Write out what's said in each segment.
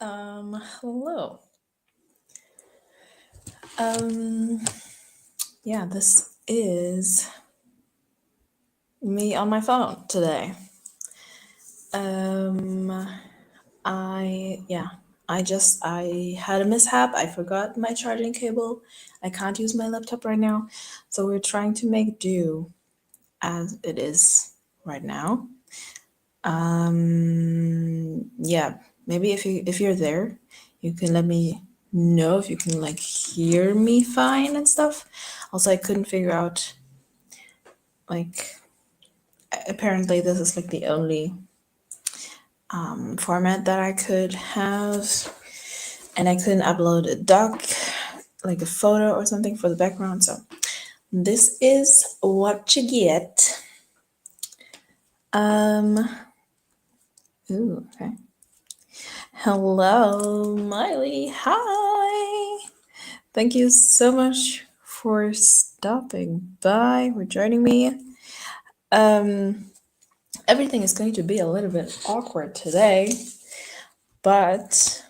Hello. Um, yeah, this is me on my phone today. Um, I had a mishap. I forgot my charging cable. I can't use my laptop right now, so we're trying to make do as it is right now. Yeah, maybe if you're there, you can let me know if you can like hear me fine and stuff. Also, I couldn't figure out like apparently this is like the only format that I could have, and I couldn't upload a doc like a photo or something for the background. So this is what you get. Um. Ooh. Okay. Hello, Miley. Hi. Thank you so much for stopping by, for joining me. Um, everything is going to be a little bit awkward today, but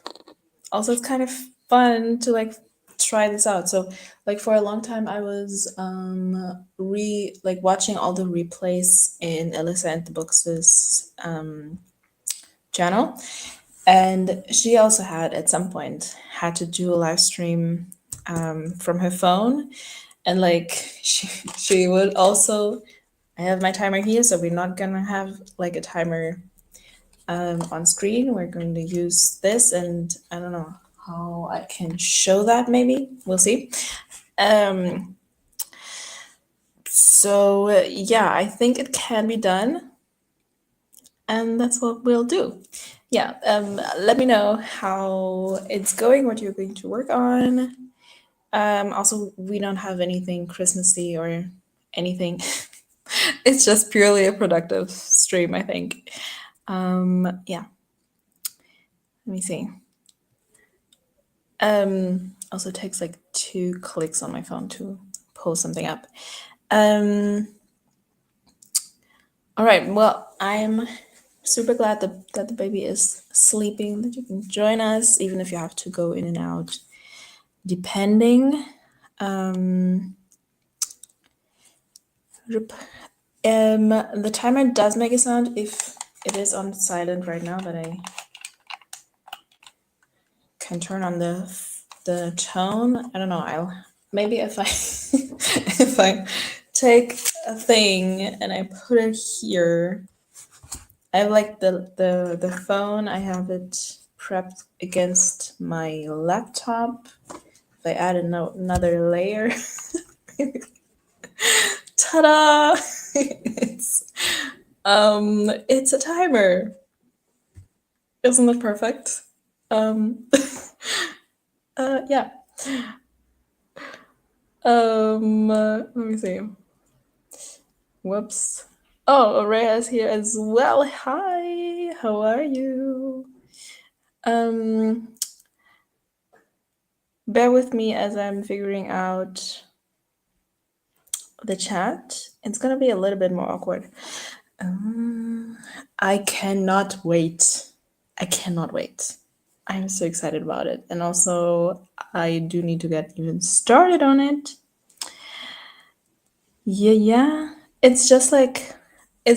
also it's kind of fun to like try this out. So, like for a long time, I was watching all the replays in Alyssa and the Books' channel, and she also at some point had to do a live stream from her phone, and like she would also. I have my timer here, so we're not gonna have like a timer on screen. We're going to use this, and I don't know how I can show that. Maybe we'll see. Um, yeah, I think it can be done, and that's what we'll do. Yeah, let me know how it's going, what you're going to work on. Also, we don't have anything Christmassy or anything. It's just purely a productive stream, I think. Yeah. Let me see. Also takes like 2 clicks on my phone to pull something up. All right. Well, I'm super glad that the baby is sleeping, that you can join us, even if you have to go in and out, depending. The timer does make a sound if it is on silent right now, but I can turn on the tone. I don't know. I'll maybe if I if I take a thing and I put it here. I have like the phone. I have it prepped against my laptop. If I add another layer, ta-da! It's a timer. Isn't it perfect? Yeah. Let me see. Whoops. Oh, Rhea's here as well. Hi, how are you? Bear with me as I'm figuring out the chat. It's gonna be a little bit more awkward. I cannot wait. I cannot wait. I'm so excited about it. And also, I do need to get even started on it. Yeah. It's just like a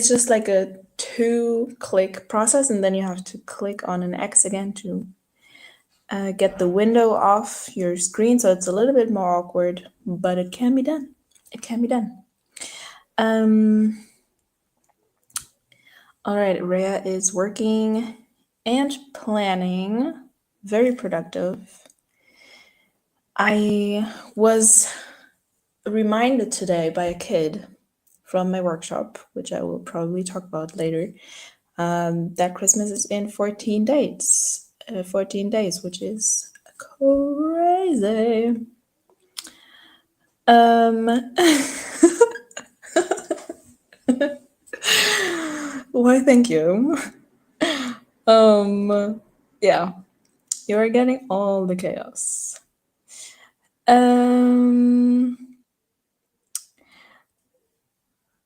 2-click process, and then you have to click on an X again to get the window off your screen. So it's a little bit more awkward, but it can be done. It can be done. All right, Rhea is working and planning. Very productive. I was reminded today by a kid from my workshop, which I will probably talk about later, that Christmas is in 14 days. 14 days, which is crazy. Why, thank you. Yeah, you are getting all the chaos.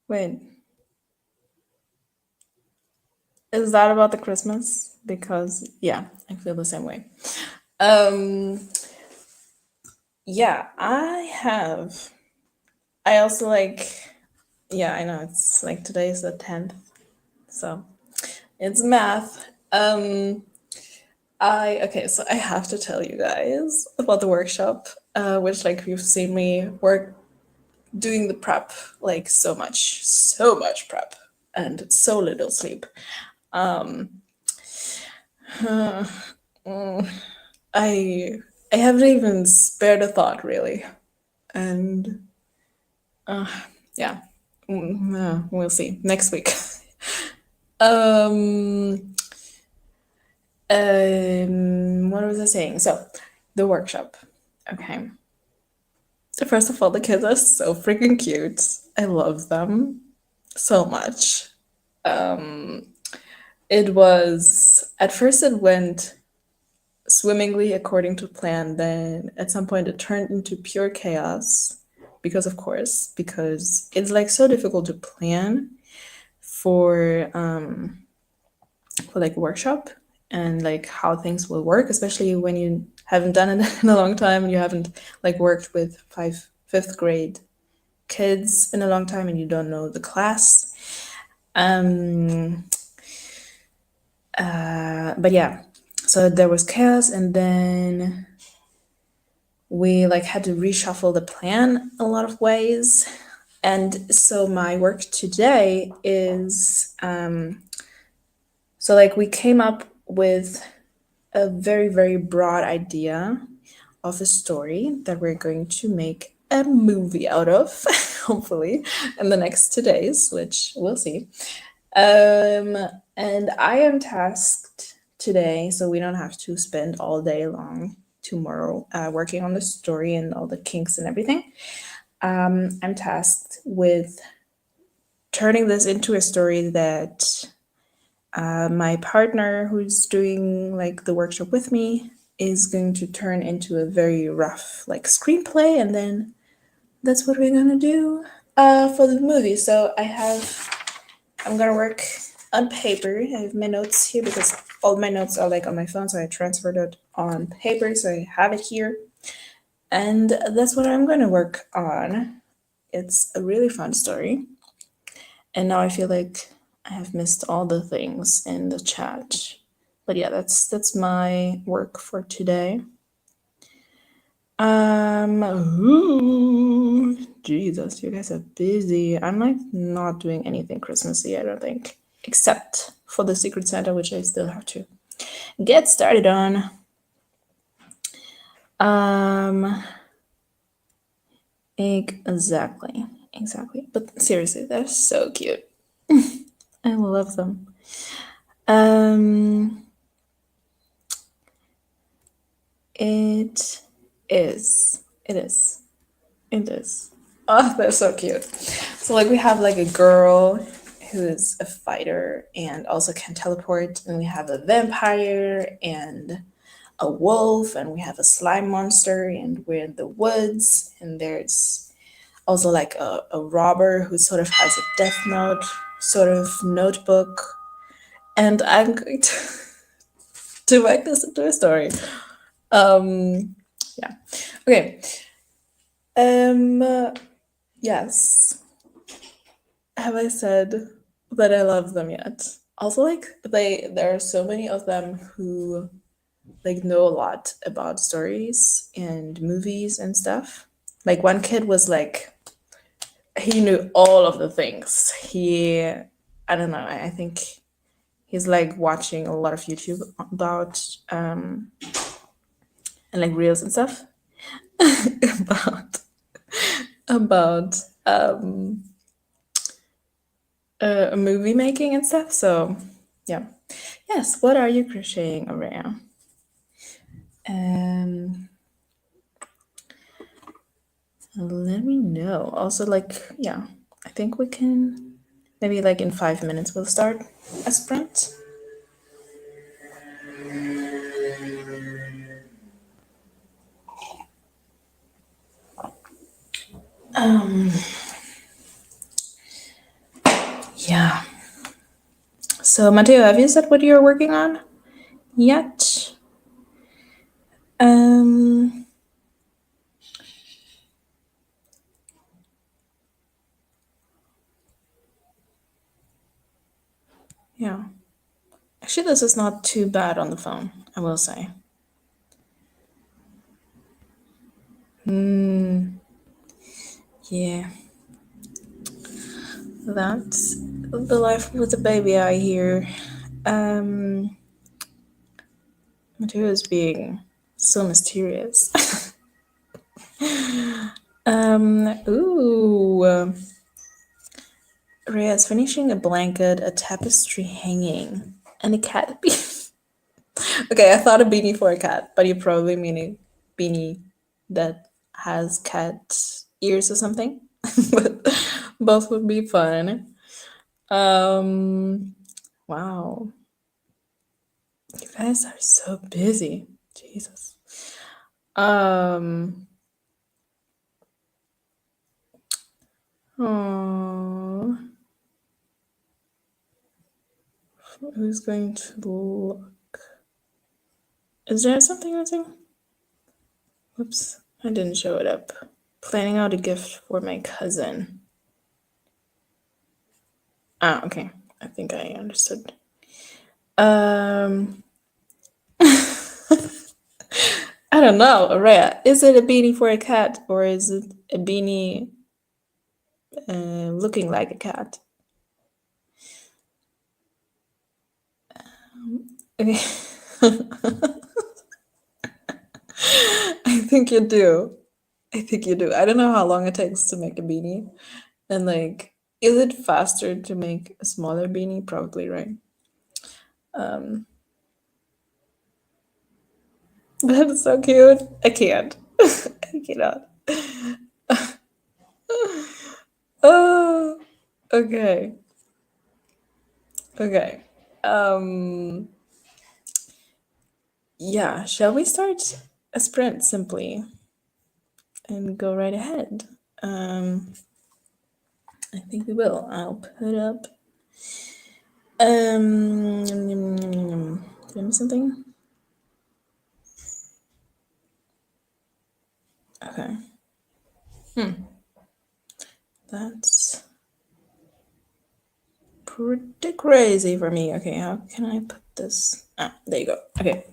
Wait. Is that about the Christmas? Because yeah, I feel the same way. Um, yeah, I also like, yeah, I know it's like today is the 10th, so it's math. Okay, so I have to tell you guys about the workshop, which like you've seen me work doing the prep, like so much prep, and so little sleep. Um, I I haven't even spared a thought really, and yeah, we'll see next week. um, what was I saying? So, the workshop. Okay. First of all, the kids are so freaking cute. I love them so much. It was at first it went swimmingly according to plan. Then at some point it turned into pure chaos because, of course, because it's like so difficult to plan for like workshop and like how things will work, especially when you haven't done it in a long time and you haven't like worked with fifth grade kids in a long time and you don't know the class. Um, but yeah, so there was chaos, and then we like had to reshuffle the plan a lot of ways. And so my work today is so like we came up with a very, very broad idea of a story that we're going to make a movie out of, hopefully, in the next 2 days, which we'll see. Um, and I am tasked today, so we don't have to spend all day long tomorrow working on the story and all the kinks and everything. I'm tasked with turning this into a story that my partner, who's doing like the workshop with me, is going to turn into a very rough like screenplay, and then that's what we're gonna do for the movie. So I'm gonna work on paper. I have my notes here because all my notes are like on my phone, so I transferred it on paper, so I have it here. And that's what I'm gonna work on. It's a really fun story. And now I feel like I have missed all the things in the chat. But yeah, that's my work for today. Ooh, Jesus, you guys are busy. I'm like not doing anything Christmassy, I don't think, except for the Secret Santa, which I still have to get started on. Exactly. But seriously, they're so cute. I love them. It is. It is. It is. Oh, they're so cute. So like we have like a girl who is a fighter and also can teleport, and we have a vampire and a wolf, and we have a slime monster, and we're in the woods, and there's also like a robber who sort of has a death note sort of notebook. And I'm going to make this into a story. Yeah. Okay. Yes. Have I said that I love them yet? Also, like there are so many of them who like know a lot about stories and movies and stuff. Like one kid was like he knew all of the things. I don't know. I think he's like watching a lot of YouTube about and like reels and stuff about about movie making and stuff. So yeah. Yes. What are you crocheting, Aurea? Let me know. Also, like, yeah, I think we can maybe like in 5 minutes we'll start a sprint. Yeah. So, Matteo, have you said what you're working on yet? Um, yeah. Actually, this is not too bad on the phone, I will say. Yeah. That's the life with the baby, I hear. Um, Matteo is being so mysterious. Ooh. Rhea is finishing a blanket, a tapestry hanging, and a cat. Okay, I thought a beanie for a cat, but you probably mean a beanie that has cat ears or something. But both would be fun. Um, wow, you guys are so busy. Jesus. Um, oh, who's going to look? Is there something missing? Whoops, I didn't show it up. Planning out a gift for my cousin. Ah, okay. I think I understood. Um, I don't know, Rhea. Is it a beanie for a cat or is it a beanie looking like a cat? Okay. I think you do. I think you do. I don't know how long it takes to make a beanie. And like, is it faster to make a smaller beanie? Probably, right? Um, that's so cute. I can't. I cannot. Oh, okay. Okay. Um, yeah, shall we start a sprint simply and go right ahead? I think we will. I'll put up. Did I miss something? Okay. That's pretty crazy for me. Okay, how can I put this? Ah, there you go. Okay.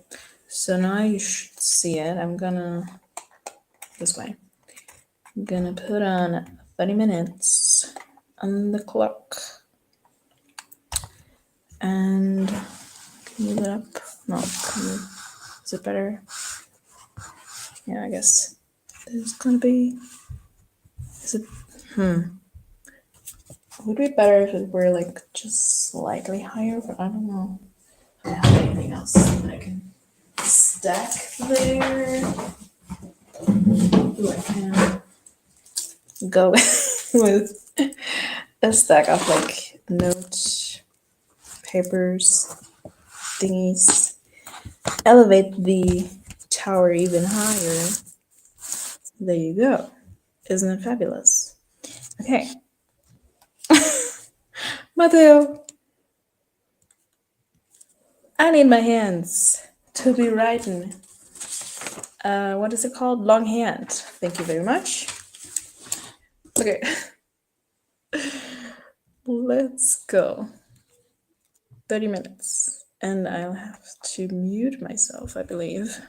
So now you should see it. I'm gonna this way. I'm gonna put on 30 minutes on the clock. And can you move it up? No, is it better? Yeah, I guess there's gonna be. Is it? Would it be better if it were like just slightly higher? But I don't know. I don't have anything else that I can stack there. Ooh, I can go with a stack of like note papers thingies. Elevate the tower even higher. There you go. Isn't it fabulous? Okay. Mateo, I need my hands to be writing. What is it called? Longhand. Thank you very much. Okay. Let's go. 30 minutes. And I'll have to mute myself, I believe.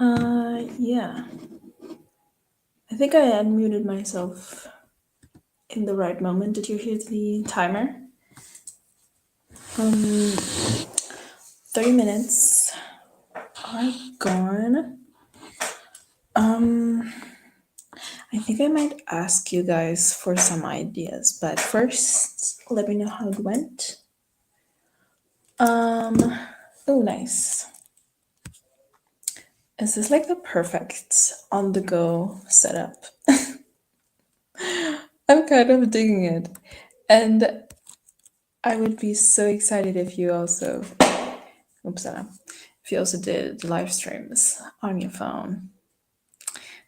Yeah. I think I unmuted myself in the right moment. Did you hear the timer? 30 minutes are gone. I think I might ask you guys for some ideas, but first, let me know how it went. Oh, nice. Is this like the perfect on the go setup? I'm kind of digging it. And I would be so excited if you also, if you also did live streams on your phone.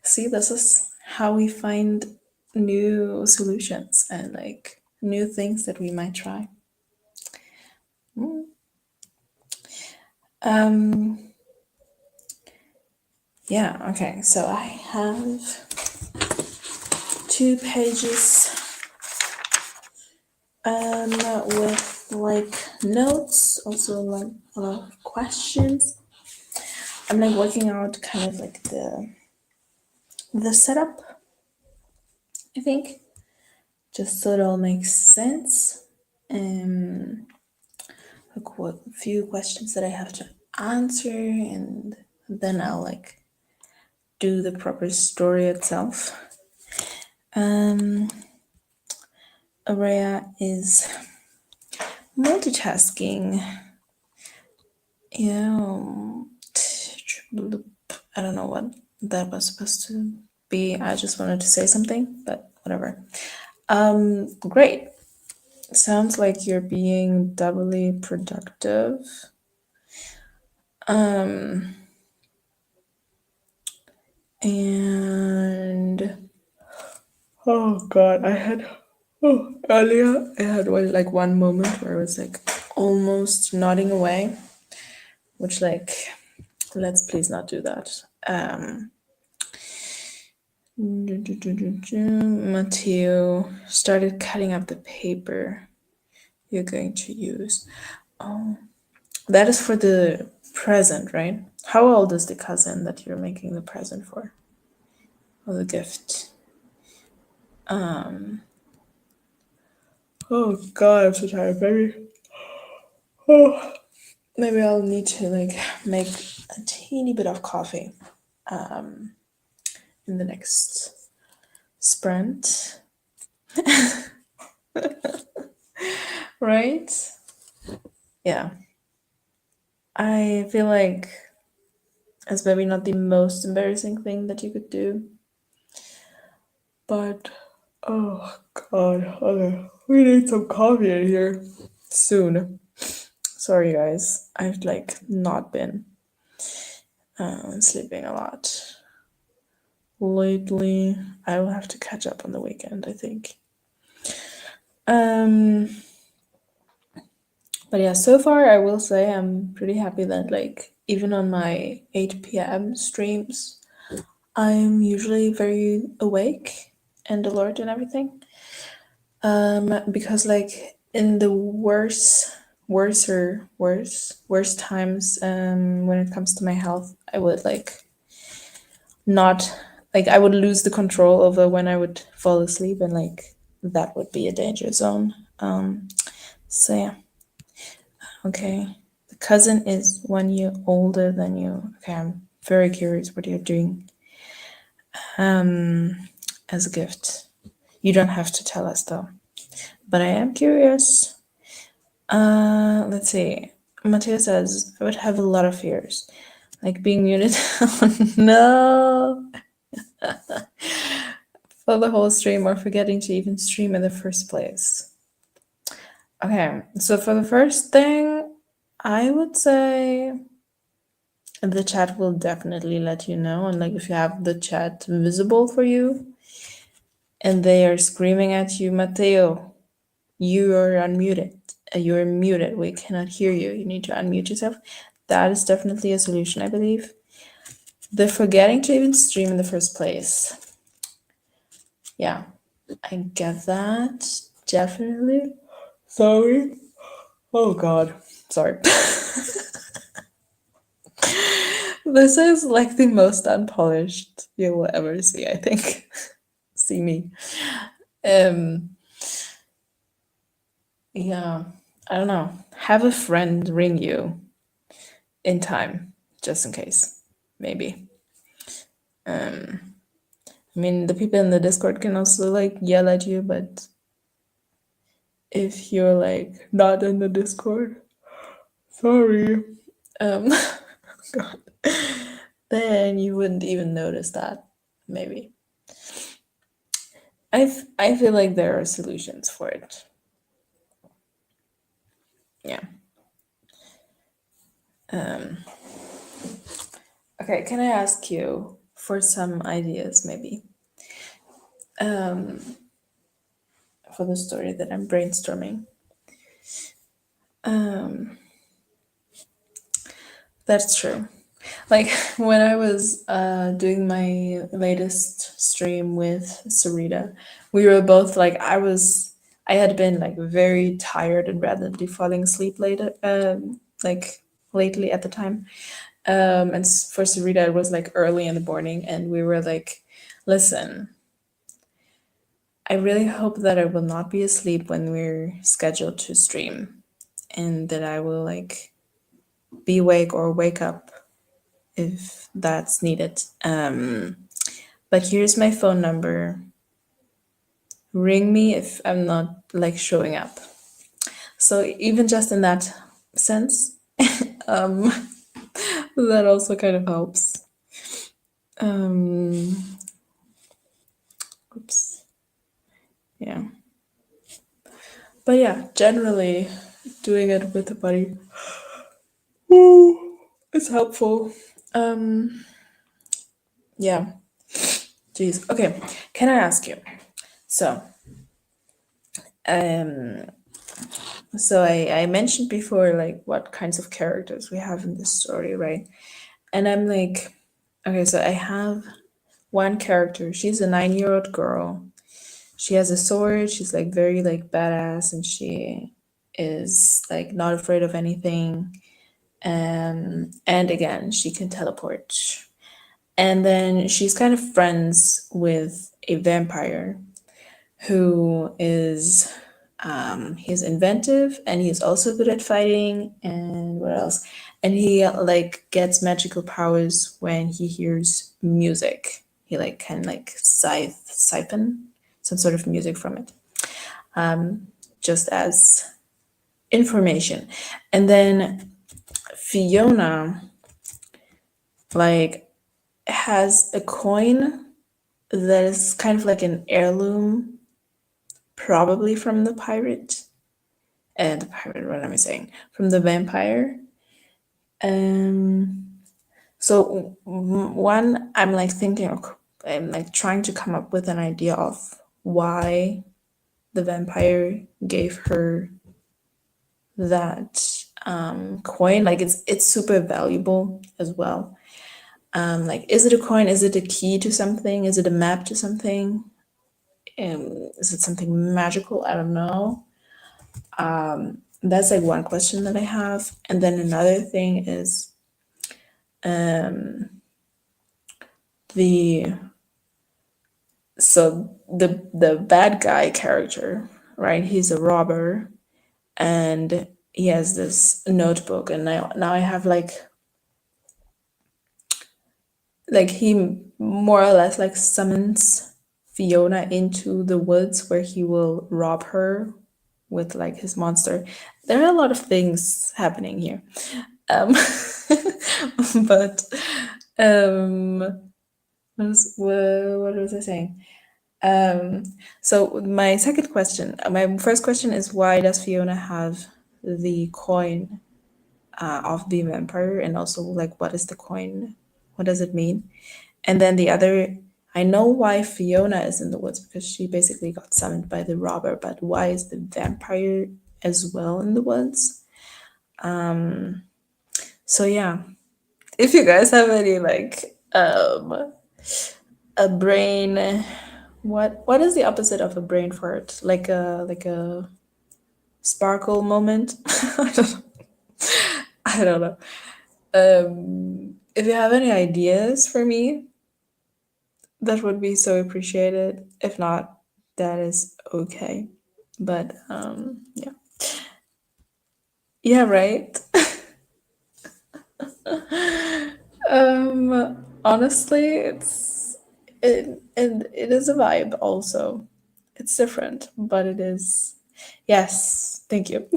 See, this is how we find new solutions and like new things that we might try. Yeah, okay, so I have 2 pages with like notes, also like a lot of questions. I'm like working out kind of like the setup, I think, just so it all makes sense. Like what few questions that I have to answer, and then I'll like do the proper story itself. Araya is multitasking. Yeah, I don't know what that was supposed to be. I just wanted to say something, but whatever. Great. Sounds like you're being doubly productive. And oh god, earlier I had like one moment where I was like almost nodding away, which like let's please not do that. Matteo started cutting up the paper you're going to use. Oh, that is for the present, right? How old is the cousin that you're making the present for? Or the gift? Oh god, I'm so tired, baby. Oh, maybe I'll need to like make a teeny bit of coffee in the next sprint. Right? Yeah. I feel like it's maybe not the most embarrassing thing that you could do. But oh god, okay. We need some coffee in here soon. Sorry guys. I've like not been sleeping a lot lately. I will have to catch up on the weekend, I think. But yeah, so far I will say I'm pretty happy that like even on my 8 p.m. streams, I'm usually very awake and alert and everything. Because like in the worse times when it comes to my health, I would like not like I would lose the control over when I would fall asleep, and like that would be a danger zone. So yeah. Okay. The cousin is 1 year older than you. Okay, I'm very curious what you're doing as a gift. You don't have to tell us though. But I am curious. Let's see. Matteo says, I would have a lot of fears. Like being muted. Oh, no. For the whole stream, or forgetting to even stream in the first place. Okay, so for the first thing, I would say the chat will definitely let you know. And like if you have the chat visible for you and they are screaming at you, Matteo, you are unmuted. You're muted. We cannot hear you. You need to unmute yourself. That is definitely a solution, I believe. The forgetting to even stream in the first place. Yeah, I get that. Definitely. Sorry. Oh God. Sorry. This is like the most unpolished you will ever see, I think. See me. Um, yeah, I don't know. Have a friend ring you in time, just in case. Maybe. Um, I mean, the people in the Discord can also like yell at you, but if you're like not in the Discord, sorry. Um, God, then you wouldn't even notice that. Maybe. I feel like there are solutions for it. Yeah. Um, okay, can I ask you for some ideas, maybe, um, for the story that I'm brainstorming? Um, that's true. Like when I was doing my latest stream with Sarita, we were both like, I had been like very tired and randomly falling asleep later, like lately at the time. And for Sarita, it was like early in the morning, and we were like, listen, I really hope that I will not be asleep when we're scheduled to stream, and that I will like be awake or wake up if that's needed. But here's my phone number. Ring me if I'm not like showing up. So even just in that sense, um, that also kind of helps. Um, oops. Yeah. But yeah, generally doing it with a buddy is helpful. Yeah. Jeez. Okay. Can I ask you? So, um, I mentioned before like what kinds of characters we have in this story, right? And I'm like, okay, so I have one character. She's a 9-year-old girl. She has a sword. She's like very like badass, and she is like not afraid of anything. And again, she can teleport. And then she's kind of friends with a vampire who is he's inventive, and he's also good at fighting, and what else, and he like gets magical powers when he hears music. He like can like siphon some sort of music from it, just as information. And then Fiona like has a coin that is kind of like an heirloom, probably from the pirate. The pirate, what am I saying? From the vampire. Um, so one, I'm like thinking, I'm like trying to come up with an idea of why the vampire gave her that coin. Like it's super valuable as well. Like, is it a coin? Is it a key to something? Is it a map to something? Is it something magical? I don't know. That's like one question that I have. And then another thing is the the bad guy character, right? He's a robber, and he has this notebook, and now I have like he more or less like summons Fiona into the woods where he will rob her with like his monster. There are a lot of things happening here. Um, but um, what was I saying? So my second question, my first question is, why does Fiona have the coin of the vampire, and also like what is the coin? What does it mean? And then the other, I know why Fiona is in the woods because she basically got summoned by the robber, but why is the vampire as well in the woods? So yeah, if you guys have any like a brain, what is the opposite of a brain fart? Like a sparkle moment? I don't know. I don't know. If you have any ideas for me, that would be so appreciated. If not, that is okay. But yeah. Yeah, right. Honestly, it is a vibe also. It's different, but it is. Yes, thank you.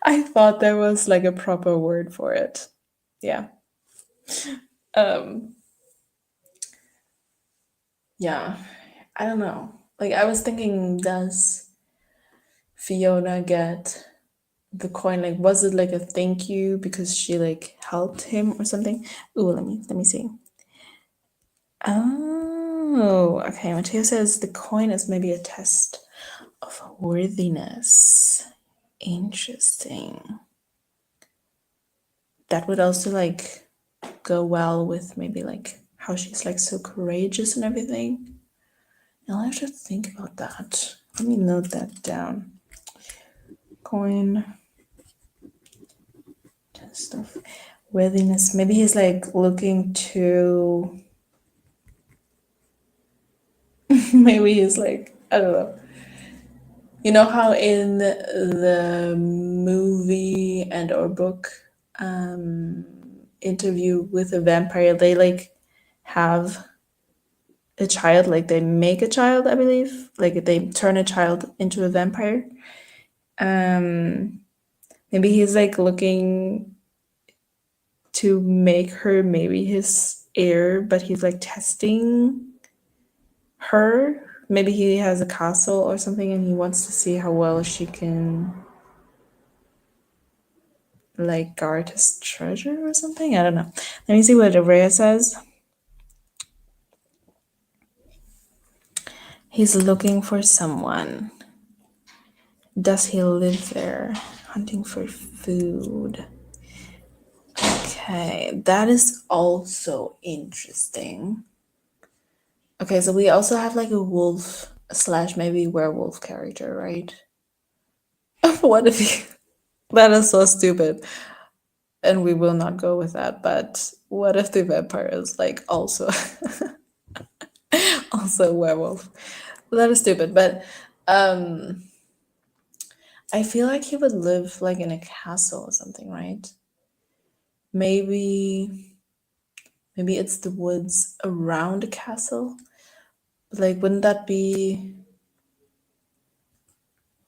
I thought there was like a proper word for it. Yeah. Um yeah. I don't know. Like I was thinking, does Fiona get the coin? Like was it like a thank you because she like helped him or something? Ooh, let me see. Oh, okay. Matteo says the coin is maybe a test of worthiness. Interesting. That would also like go well with maybe like how she's like so courageous and everything. I'll have to think about that. Let me note that down. Coin test of worthiness. Maybe he's like looking to. Maybe he's like, I don't know. You know how in the movie and or book Interview with a Vampire, they like have a child, like they make a child, I believe, like they turn a child into a vampire. Maybe he's like looking to make her maybe his heir, but he's like testing her. Maybe he has a castle or something and he wants to see how well she can like guard his treasure or something. I don't know. Let me see what Rhea says. He's looking for someone. Does he live there? Hunting for food. Okay, that is also interesting. Okay, so we also have like a wolf slash maybe werewolf character, right? What if he. That is so stupid. And we will not go with that, but what if the vampire is like also also a werewolf? That is stupid, but um I feel like he would live like in a castle or something, right? Maybe it's the woods around a castle. Like wouldn't that be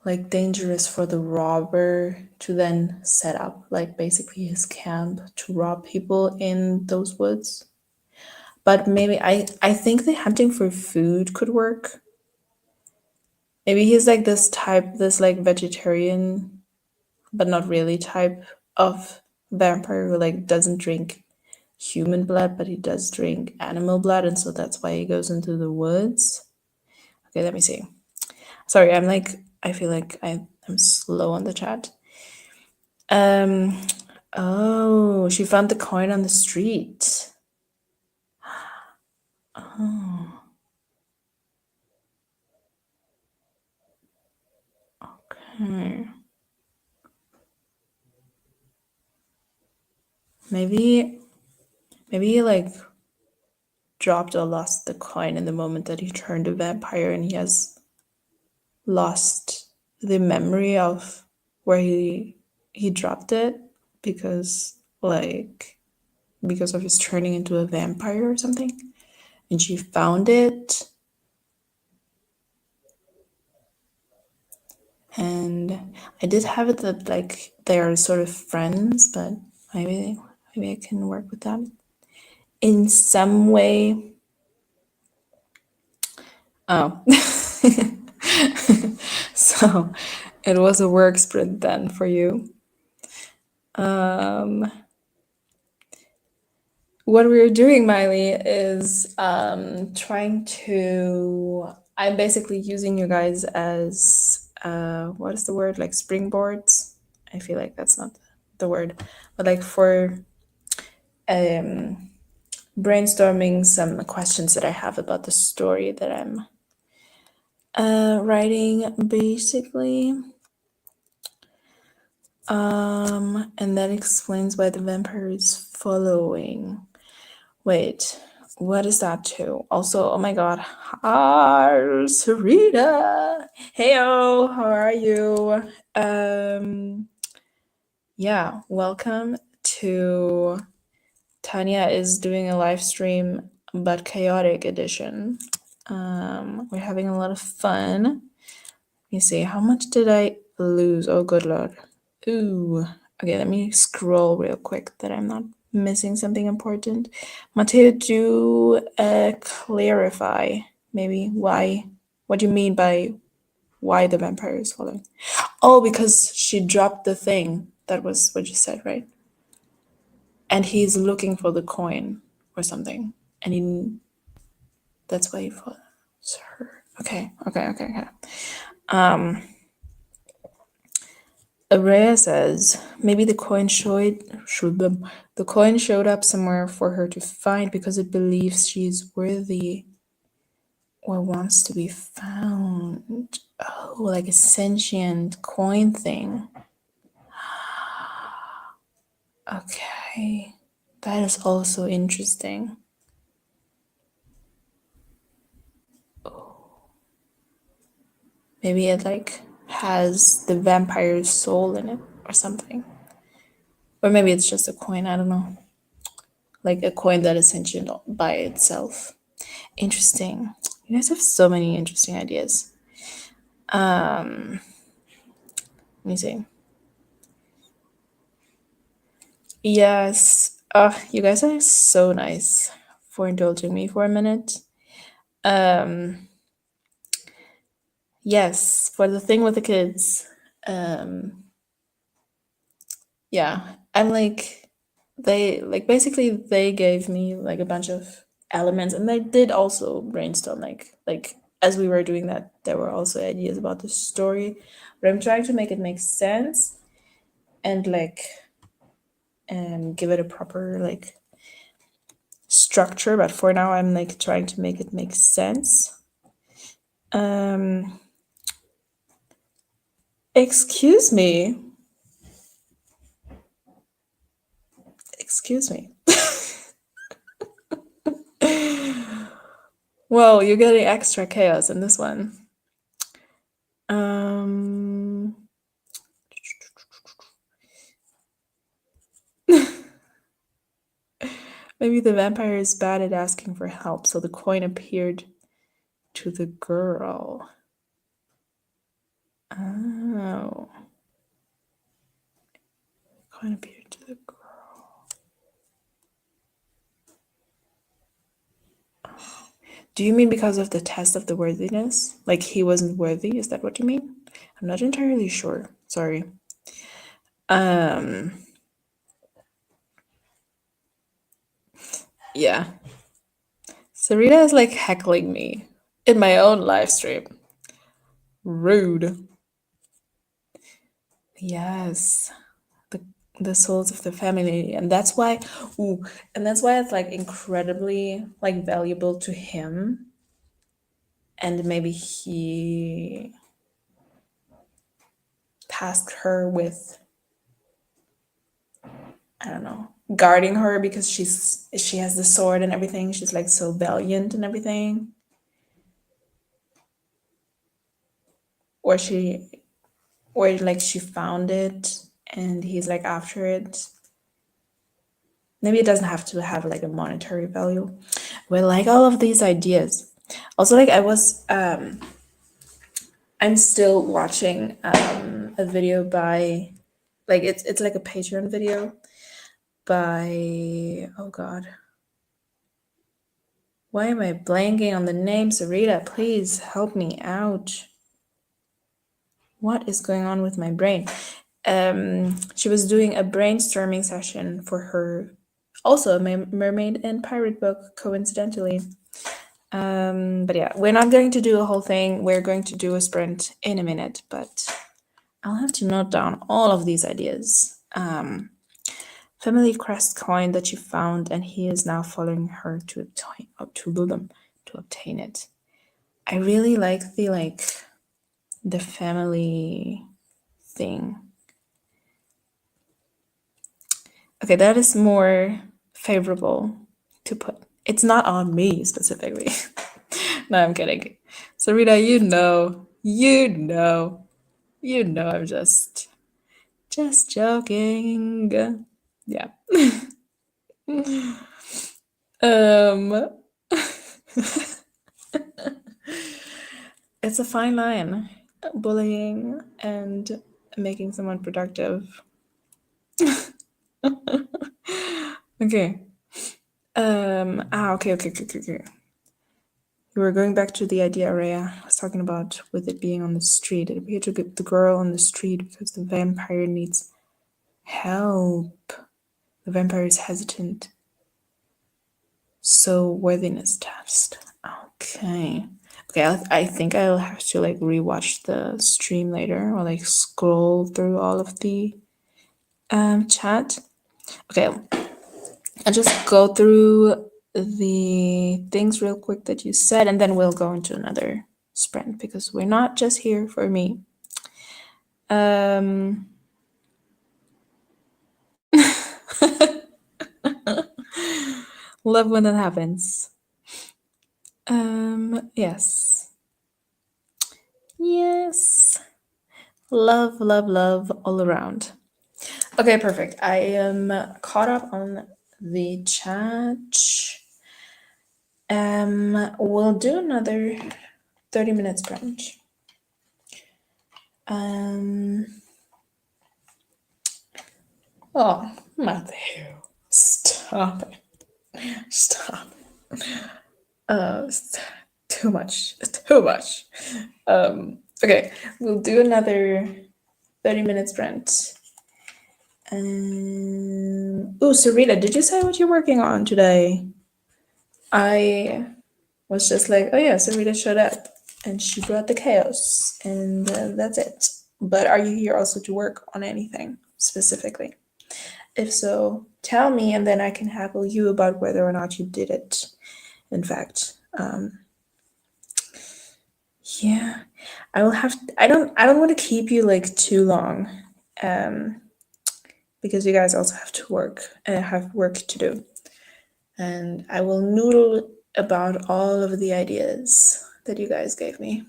like dangerous for the robber to then set up like basically his camp to rob people in those woods? But maybe I think the hunting for food could work. Maybe he's like this like vegetarian, but not really type of vampire who like doesn't drink human blood, but he does drink animal blood, and so that's why he goes into the woods. Okay, let me see. Sorry, I feel like I'm slow on the chat. Um oh, she found the coin on the street. Oh, okay. Maybe he like dropped or lost the coin in the moment that he turned a vampire and he has lost the memory of where he dropped it because like because of his turning into a vampire or something, and she found it, and I did have it that like they are sort of friends, but maybe I can work with that in some way. Oh. So it was a work sprint then for you. What we're doing, Miley, is trying to. I'm basically using you guys as what is the word, like springboards. I feel like that's not the word, but like for um, brainstorming some questions that I have about the story that I'm writing, basically. And that explains why the vampire is following. Wait, what is that too? Also, oh my god, hi, Sarita. Heyo, how are you? Yeah, welcome to Tanya is doing a live stream, but chaotic edition. We're having a lot of fun. Let me see, how much did I lose? Oh, good lord. Ooh. Okay, let me scroll real quick that I'm not missing something important. Matteo, do clarify maybe why, what do you mean by why the vampire is following? Oh, because she dropped the thing. That was what you said, right? And he's looking for the coin or something. And that's why he follows her. Okay. Araya says maybe the coin showed up somewhere for her to find because it believes she's worthy or wants to be found. Oh, like a sentient coin thing. Okay, that is also interesting. Maybe it like has the vampire's soul in it or something. Or maybe it's just a coin, I don't know. Like a coin that is sentient by itself. Interesting. You guys have so many interesting ideas. Let me see. Yes. You guys are so nice for indulging me for a minute. Yes, for the thing with the kids. Yeah, I'm like basically they gave me like a bunch of elements and they did also brainstorm like as we were doing that there were also ideas about the story, but I'm trying to make it make sense and like give it a proper like structure, but for now I'm like trying to make it make sense. Excuse me. Excuse me. Well, you're getting extra chaos in this one. Maybe the vampire is bad at asking for help, so the coin appeared to the girl. Oh. Coin appeared to the girl. Do you mean because of the test of the worthiness? Like he wasn't worthy? Is that what you mean? I'm not entirely sure. Sorry. Yeah. Sarita is like heckling me in my own live stream. Rude. Yes. The souls of the family. And that's why it's like incredibly like valuable to him. And maybe he tasked her with, I don't know, guarding her because she has the sword and everything. She's like so valiant and everything. Or like she found it and he's like after it. Maybe it doesn't have to have like a monetary value. We like all of these ideas. Also, like I'm still watching a video by like it's like a Patreon video by, oh god, why am I blanking on the name? Sarita, please help me out. What is going on with my brain? She was doing a brainstorming session for her, also a mermaid and pirate book, coincidentally. But yeah, we're not going to do a whole thing. We're going to do a sprint in a minute, but I'll have to note down all of these ideas. Family crest coin that she found, and he is now following her to obtain it. I really like the family thing. Okay, that is more favorable to put. It's not on me specifically. No, I'm kidding. Sarita, I'm just joking. Yeah. um, it's a fine line, bullying and making someone productive. Okay. Okay. We were going back to the idea Araya was talking about with it being on the street. It appeared to get the girl on the street because the vampire needs help. The vampire is hesitant. So worthiness test. Okay. Okay, I think I'll have to like rewatch the stream later or like scroll through all of the chat. Okay, I'll just go through the things real quick that you said, and then we'll go into another sprint because we're not just here for me. Love when that happens. Yes. Yes. Love all around. Okay, perfect. I am caught up on the chat. We'll do another 30 minutes brunch. Oh, Matthew, stop it. Stop. Too much. Okay, we'll do another 30 minutes brunch. Oh, Sarita, did you say what you're working on today? I was just like, oh yeah, Sarita showed up and she brought the chaos, and that's it. But are you here also to work on anything specifically? If so, tell me, and then I can hackle you about whether or not you did it. In fact, yeah, I will have. I don't want to keep you like too long, because you guys also have work to do, and I will noodle about all of the ideas that you guys gave me.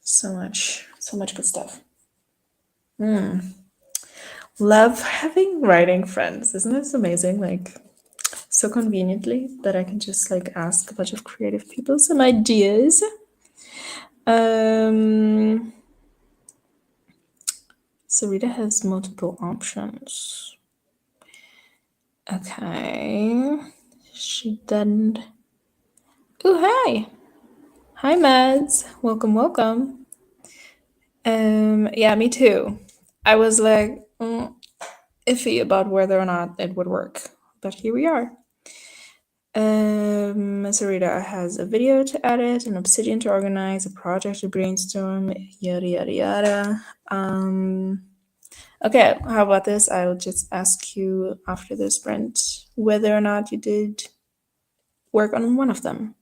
So much good stuff. Love having writing friends. Isn't this amazing? Like, so conveniently that I can just like ask a bunch of creative people some ideas. Sarita has multiple options. Okay. She didn't. Oh, hi. Hi, Mads. Welcome. Yeah, me too. I was like iffy about whether or not it would work, but here we are. Sarita has a video to edit, an obsidian to organize, a project to brainstorm, yada. Okay, how about this? I'll just ask you after the sprint whether or not you did work on one of them.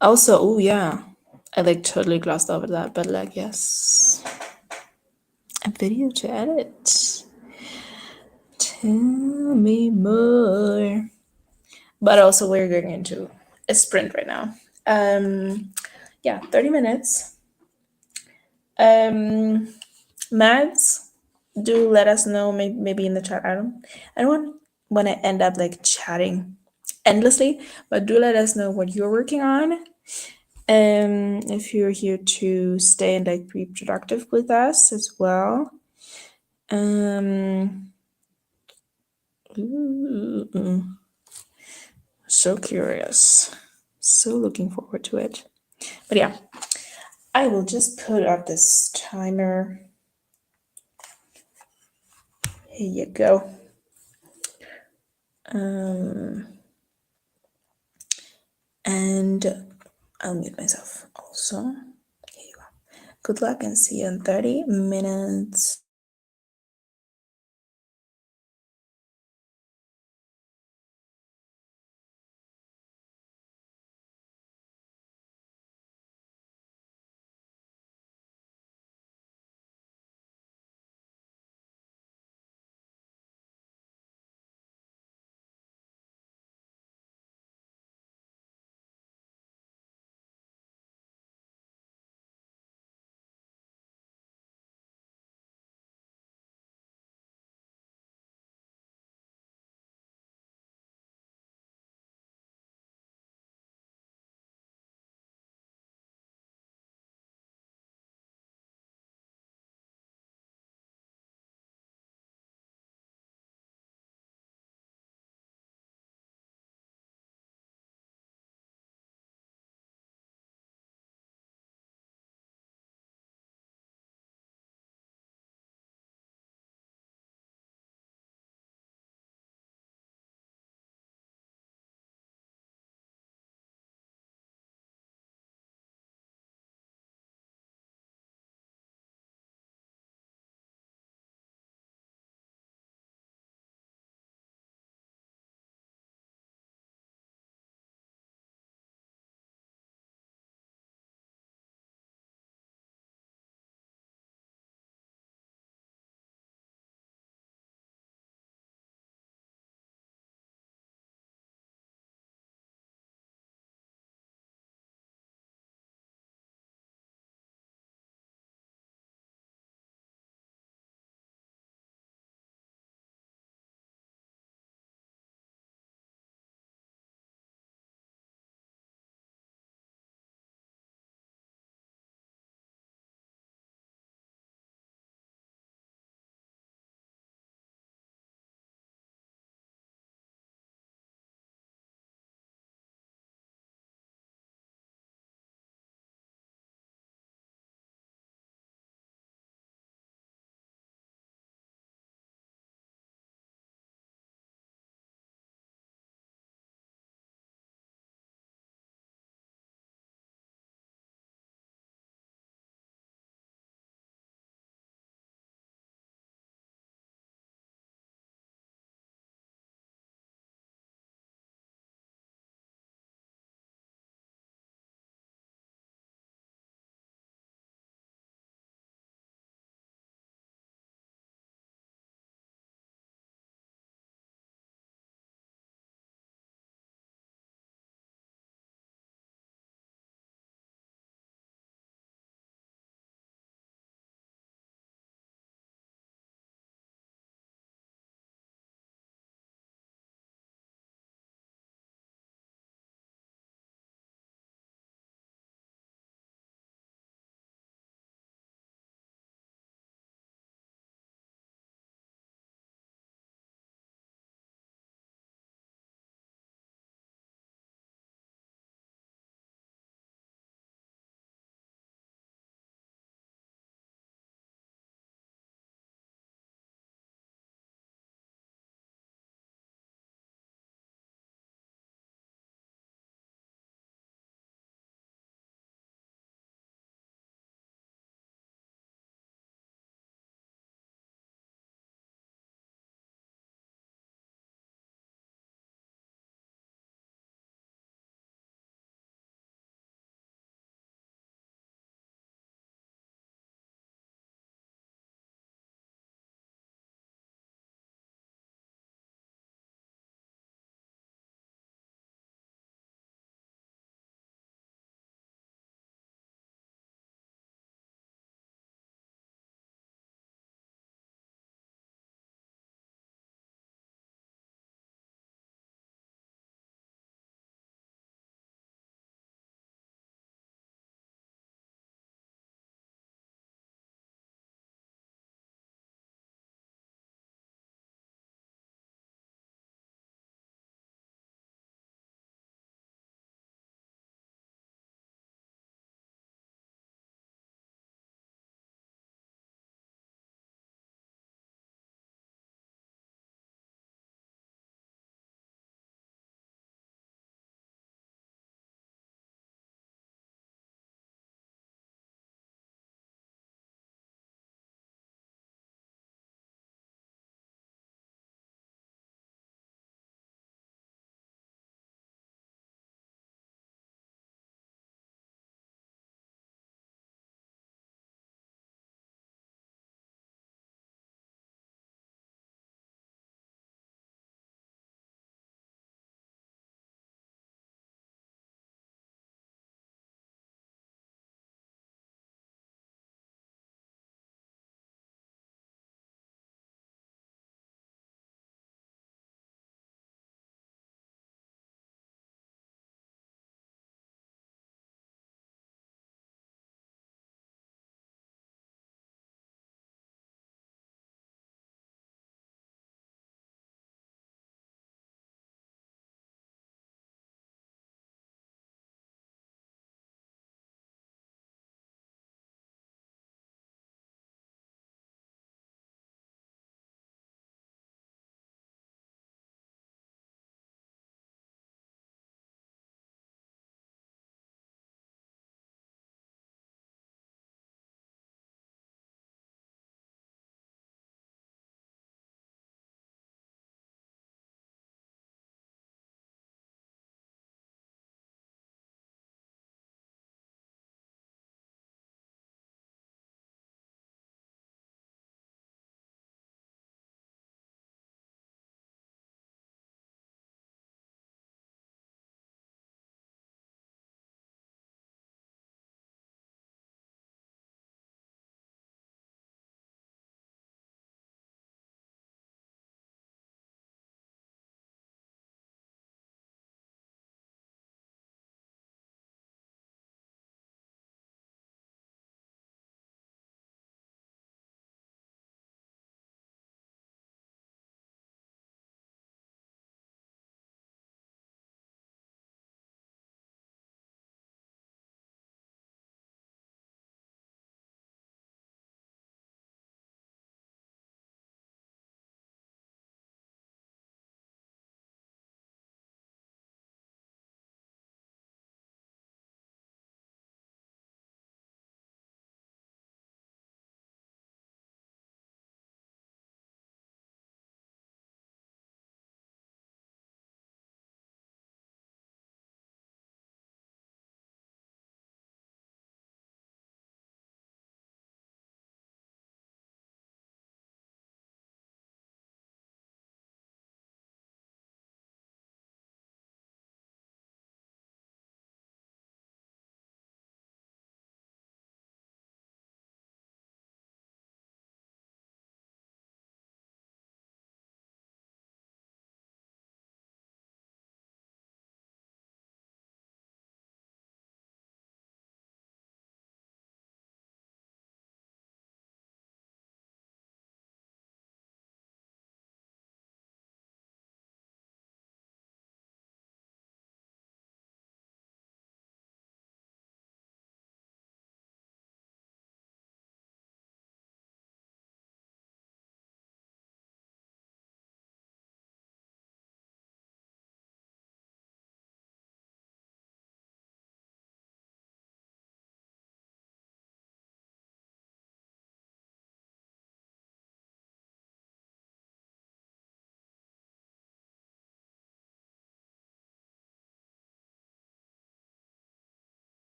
Also, oh yeah, I like totally glossed over that, but like, yes, a video to edit. Tell me more. But also, we're going into a sprint right now. Yeah, 30 minutes. Mads, do let us know, maybe in the chat. I don't want to end up like chatting endlessly, but do let us know what you're working on. If you're here to stay and like be productive with us as well. So curious. So looking forward to it. But yeah, I will just put up this timer. Here you go. And I'll mute myself also. Here you go. Good luck and see you in 30 minutes.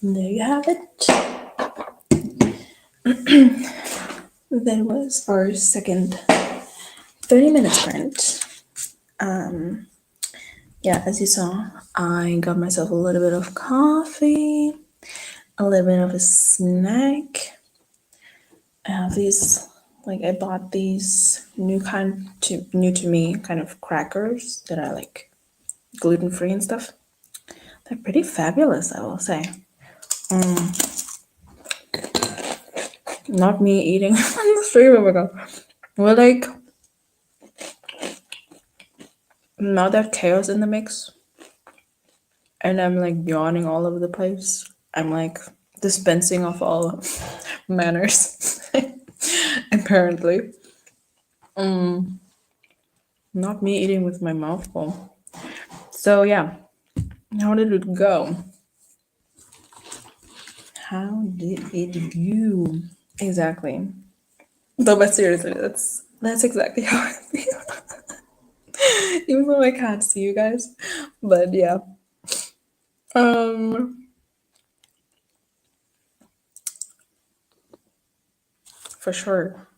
there you have it. That was our second 30-minute sprint. Yeah, as you saw, I got myself a little bit of coffee, a little bit of a snack. I have these, like, I bought these new to me kind of crackers that are like gluten free and stuff. They're pretty fabulous, I will say. Not me eating on the stream. Oh my god. We're like, now that chaos in the mix, and I'm like yawning all over the place. I'm like dispensing of all manners, apparently. Not me eating with my mouth full. So yeah, how did it go? How did it go? Exactly. No, but seriously, that's exactly how I feel. Even though I can't see you guys, but yeah. Um, for sure,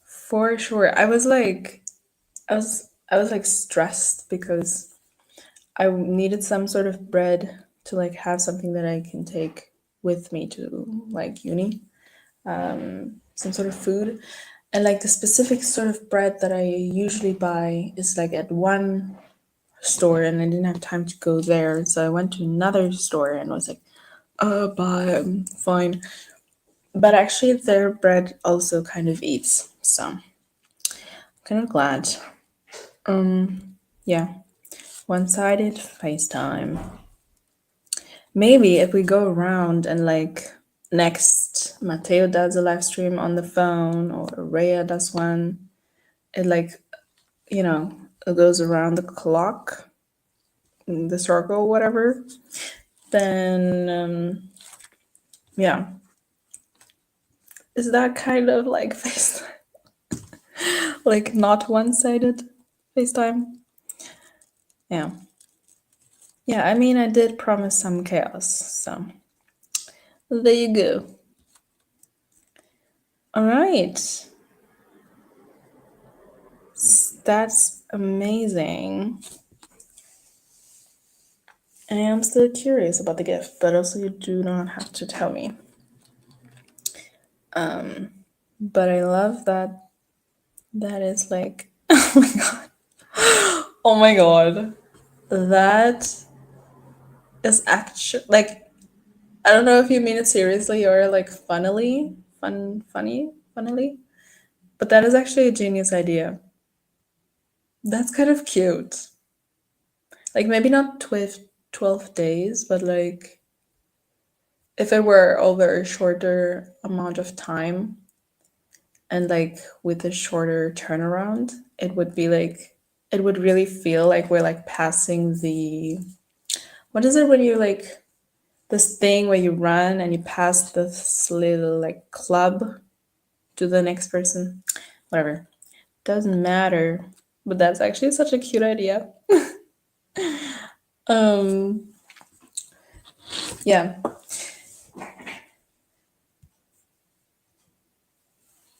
for sure. I was like stressed because I needed some sort of bread to like have something that I can take with me to like uni, some sort of food. And like the specific sort of bread that I usually buy is like at one store, and I didn't have time to go there. So I went to another store and was like, bye, I'm fine. But actually, their bread also kind of eats. So I'm kind of glad. Yeah, one-sided FaceTime. Maybe if we go around and like next Mateo does a live stream on the phone or Rhea does one, it like, you know, it goes around the clock, the circle, whatever, then yeah. Is that kind of like FaceTime? Like not one-sided FaceTime? Yeah. Yeah, I mean, I did promise some chaos, so there you go. All right. That's amazing. I am still curious about the gift, but also you do not have to tell me. But I love that that is like, oh my god. Oh my god. That is actually like, I don't know if you mean it seriously or like funnily, but that is actually a genius idea. That's kind of cute. Like maybe not 12 days, but like if it were over a shorter amount of time and like with a shorter turnaround, it would be like, it would really feel like we're like passing the, what is it when you like this thing where you run and you pass this little like club to the next person? Whatever. Doesn't matter. But that's actually such a cute idea. um yeah.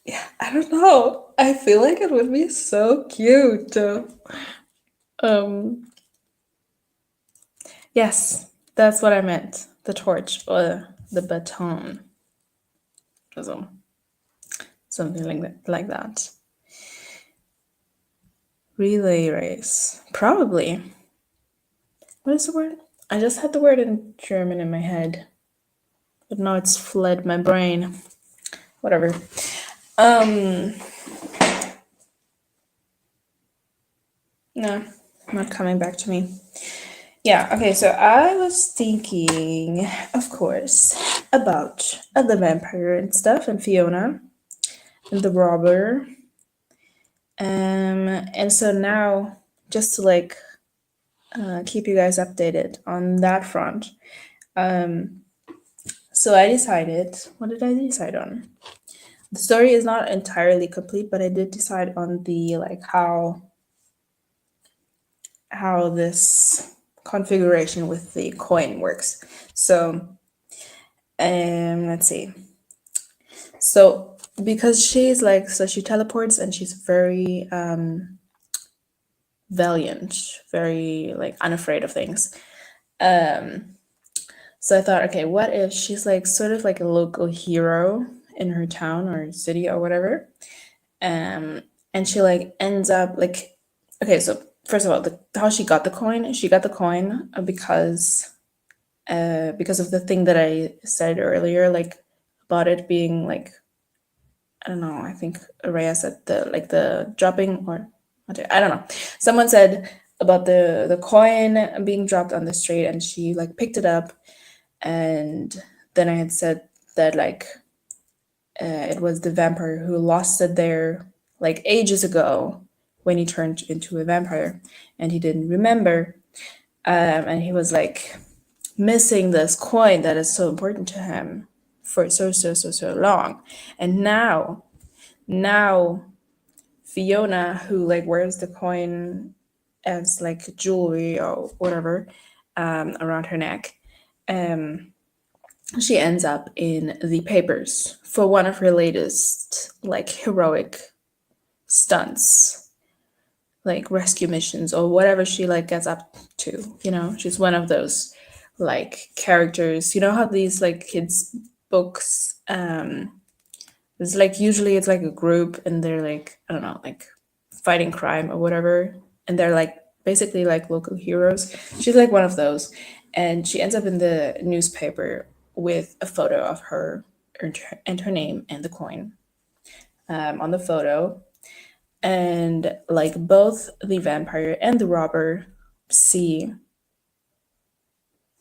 Yeah, I don't know. I feel like it would be so cute. Um, yes, that's what I meant. The torch or the baton. So, something like that. Relay race. Probably. What is the word? I just had the word in German in my head. But now it's fled my brain. Whatever. No, not coming back to me. Yeah, okay, so I was thinking, of course, about the vampire and stuff, and Fiona, and the robber. And so now, just to like keep you guys updated on that front, so I decided, what did I decide on? The story is not entirely complete, but I did decide on the like how this configuration with the coin works. So Let's see. So because she's like, so she teleports and she's very valiant, very like unafraid of things. So I thought, okay, what if she's like sort of like a local hero in her town or city or whatever, and she like ends up like, okay, so first of all, how she got the coin? She got the coin because of the thing that I said earlier, like about it being like, I don't know. I think Araya said the dropping, or I don't know. Someone said about the coin being dropped on the street, and she like picked it up, and then I had said that like it was the vampire who lost it there like ages ago when he turned into a vampire, and he didn't remember, and he was like missing this coin that is so important to him for so long, and now Fiona, who like wears the coin as like jewelry or whatever around her neck, she ends up in the papers for one of her latest like heroic stunts, like rescue missions or whatever she like gets up to. You know, she's one of those like characters. You know how these like kids books it's like usually it's like a group and they're like, I don't know, like fighting crime or whatever, and they're like basically like local heroes. She's like one of those, and she ends up in the newspaper with a photo of her and her name and the coin on the photo, and like both the vampire and the robber see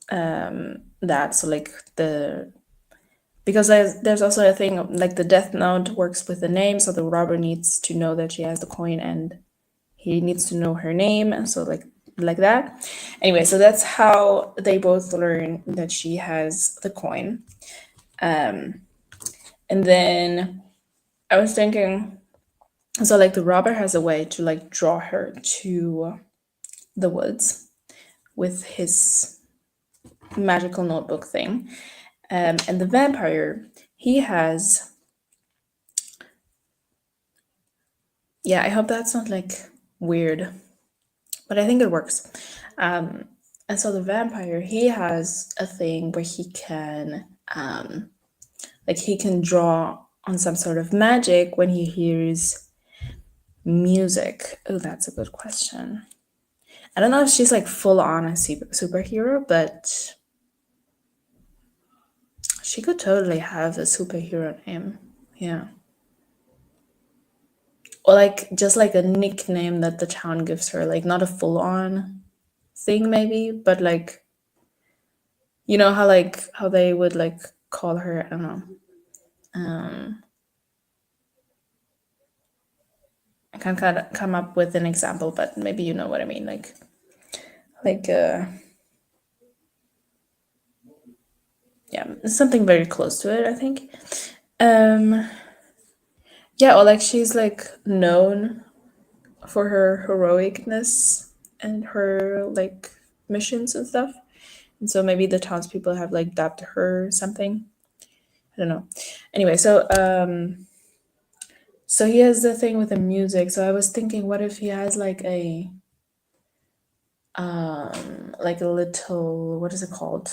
that. So like the because there's also a thing of, like the death note works with the name, so the robber needs to know that she has the coin and he needs to know her name, and so like that. Anyway, so that's how they both learn that she has the coin. And then I was thinking, so like the robber has a way to like draw her to the woods with his magical notebook thing. And the vampire, he has, yeah, I hope that's not like weird, but I think it works. And so the vampire, he has a thing where he can, like, he can draw on some sort of magic when he hears music. Oh, that's a good question. I don't know if she's like full on a superhero, but she could totally have a superhero name. Yeah. Or like just like a nickname that the town gives her, like not a full on thing maybe, but like, you know how they would like call her, I don't know. I can't kind of come up with an example, but maybe you know what I mean. Like yeah, something very close to it, I think. Yeah, or like she's like known for her heroicness and her like missions and stuff. And so maybe the townspeople have like dubbed her something. I don't know. Anyway, so he has the thing with the music. So I was thinking, what if he has like a little, what is it called?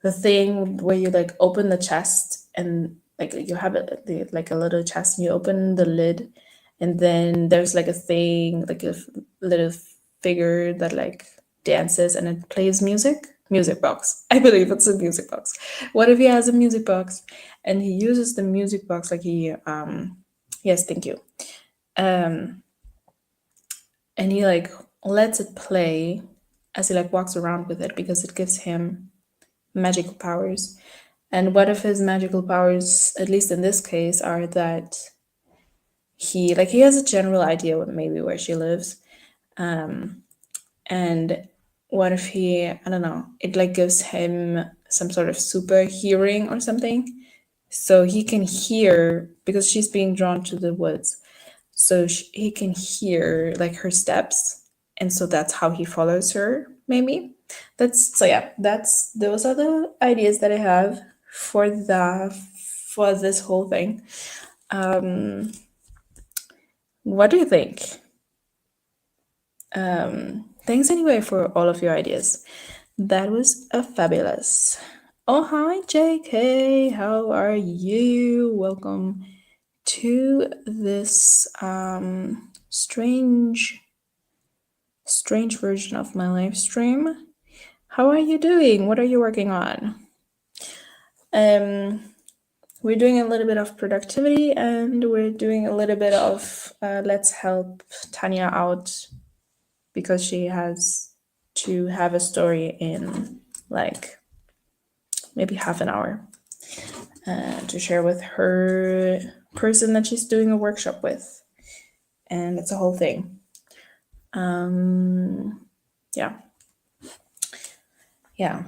The thing where you like open the chest and like you have it like a little chest and you open the lid, and then there's like a thing like a little figure that like dances and it plays music box. I believe it's a music box. What if he has a music box and he uses the music box like he yes, thank you, um and he like lets it play as he like walks around with it because it gives him magical powers. And what if his magical powers, at least in this case, are that he has a general idea what maybe where she lives. And what if he, I don't know, it like gives him some sort of super hearing or something. So he can hear because she's being drawn to the woods. So he can hear like her steps, and so that's how he follows her maybe. That's so yeah, that's those are the ideas that I have for this whole thing. Um, what do you think? Thanks anyway for all of your ideas. That was a fabulous. Oh, hi, JK. How are you? Welcome to this strange version of my live stream. How are you doing? What are you working on? We're doing a little bit of productivity and we're doing a little bit of let's help Tanya out because she has to have a story in like maybe half an hour to share with her person that she's doing a workshop with. And it's a whole thing. Yeah.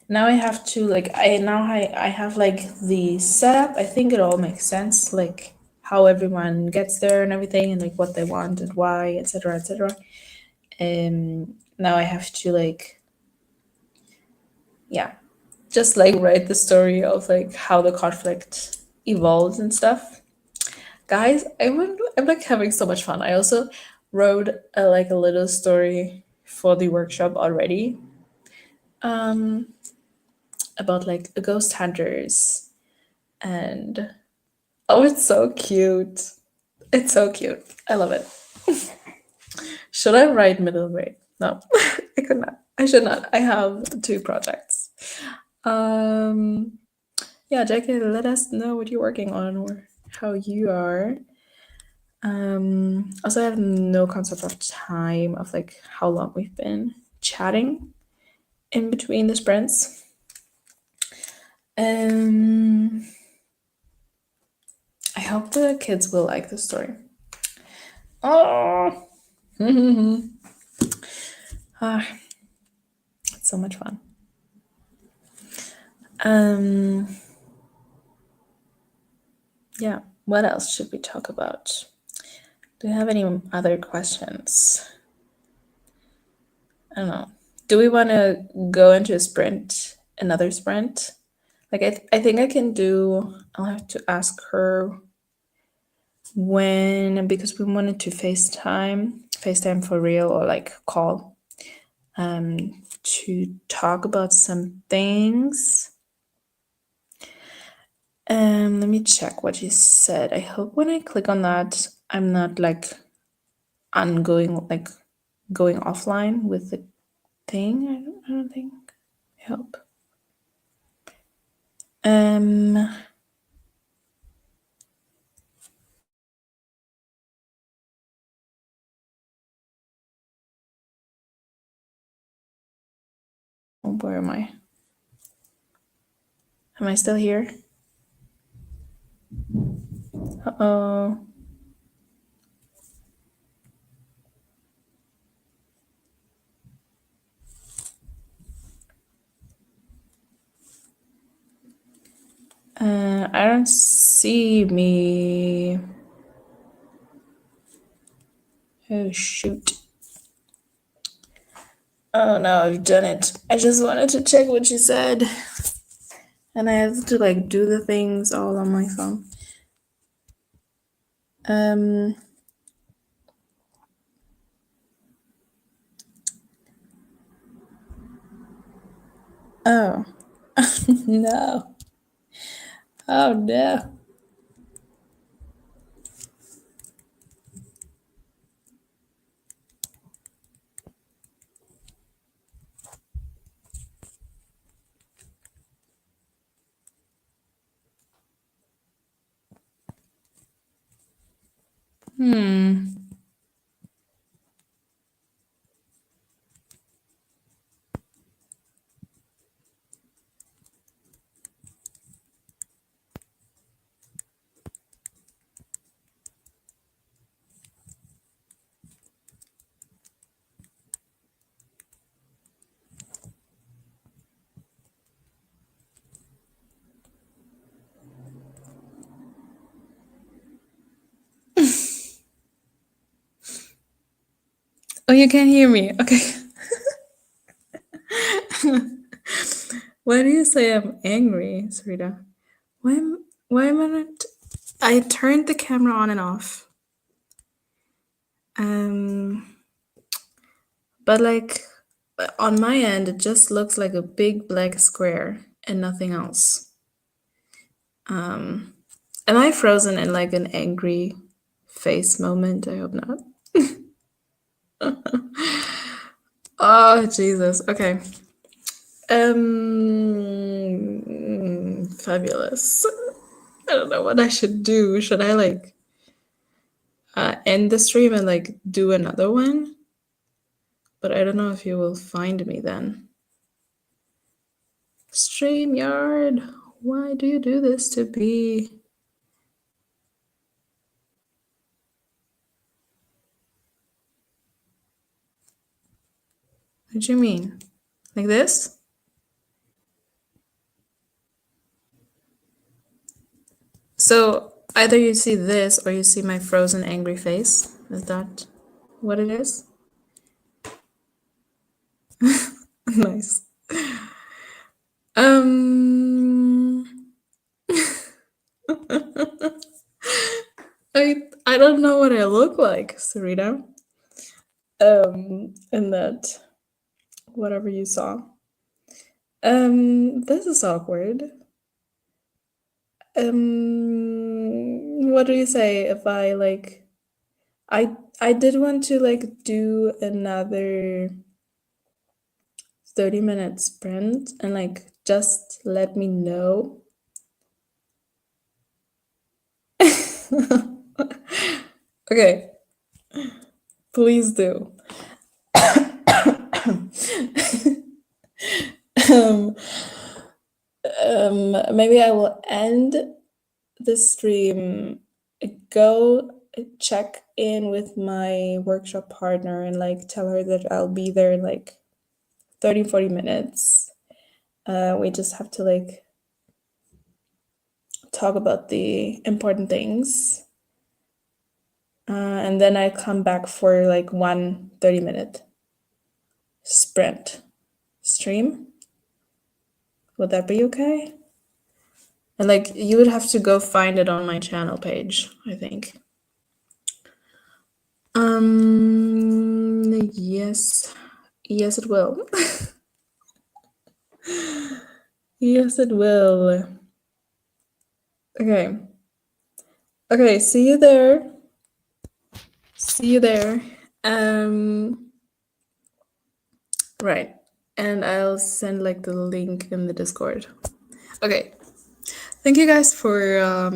Now I have to like I have like the setup. I think it all makes sense, like how everyone gets there and everything, and like what they want and why, etc., etc. And now I have to like, yeah, just like write the story of like how the conflict evolves and stuff. Guys, I'm like having so much fun. I also wrote like a little story for the workshop already. About like ghost hunters and oh, it's so cute. It's so cute. I love it. Should I write middle grade? No, I could not. I should not. I have two projects. Yeah, Jackie, let us know what you're working on or how you are. Also, I have no concept of time of like how long we've been chatting in between the sprints. I hope the kids will like the story. Oh, it's so much fun. Yeah, what else should we talk about? Do you have any other questions? I don't know. Do we want to go into a sprint, another sprint? Like, I think I can do, I'll have to ask her when, because we wanted to FaceTime for real or like call, to talk about some things. Let me check what you said. I hope when I click on that, I'm not like going offline with the thing. I don't think. I hope. Where am I? Am I still here? Uh-oh. I don't see me. Oh, shoot. Oh, no, I've done it. I just wanted to check what you said. And I have to, like, do the things all on my phone. Oh. No. Oh, no. Oh, you can't hear me. Okay. Why do you say I'm angry, Sarita? Why am I not? I turned the camera on and off. But like on my end, it just looks like a big black square and nothing else. Am I frozen in like an angry face moment? I hope not. Oh Jesus. Okay. Fabulous. I don't know what I should do. Should I like end the stream and like do another one? But I don't know if you will find me then. StreamYard, why do you do this to me? What do you mean? Like this? So either you see this or you see my frozen angry face. Is that what it is? Nice. I don't know what I look like, Sarita. In that whatever you saw. This is awkward. What do you say if I like I did want to like do another 30-minute sprint and like just let me know. Okay. Please do. Maybe I will end the stream, go check in with my workshop partner and like tell her that I'll be there in like 30-40 minutes. We just have to like talk about the important things. And then I come back for like 1 30-minute sprint stream. Would that be okay? And like you would have to go find it on my channel page, I think. Yes. Yes, it will. Yes, it will. Okay. Okay, see you there. See you there. Right. And I'll send like the link in the Discord. Okay. Thank you guys for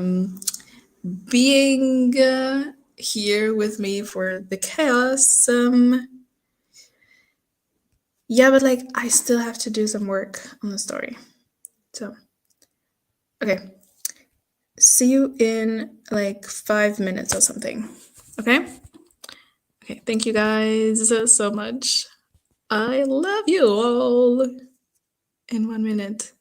being here with me for the chaos. Yeah, but like I still have to do some work on the story. So, okay. See you in like 5 minutes or something. Okay? Okay, thank you guys so much. I love you all. In 1 minute.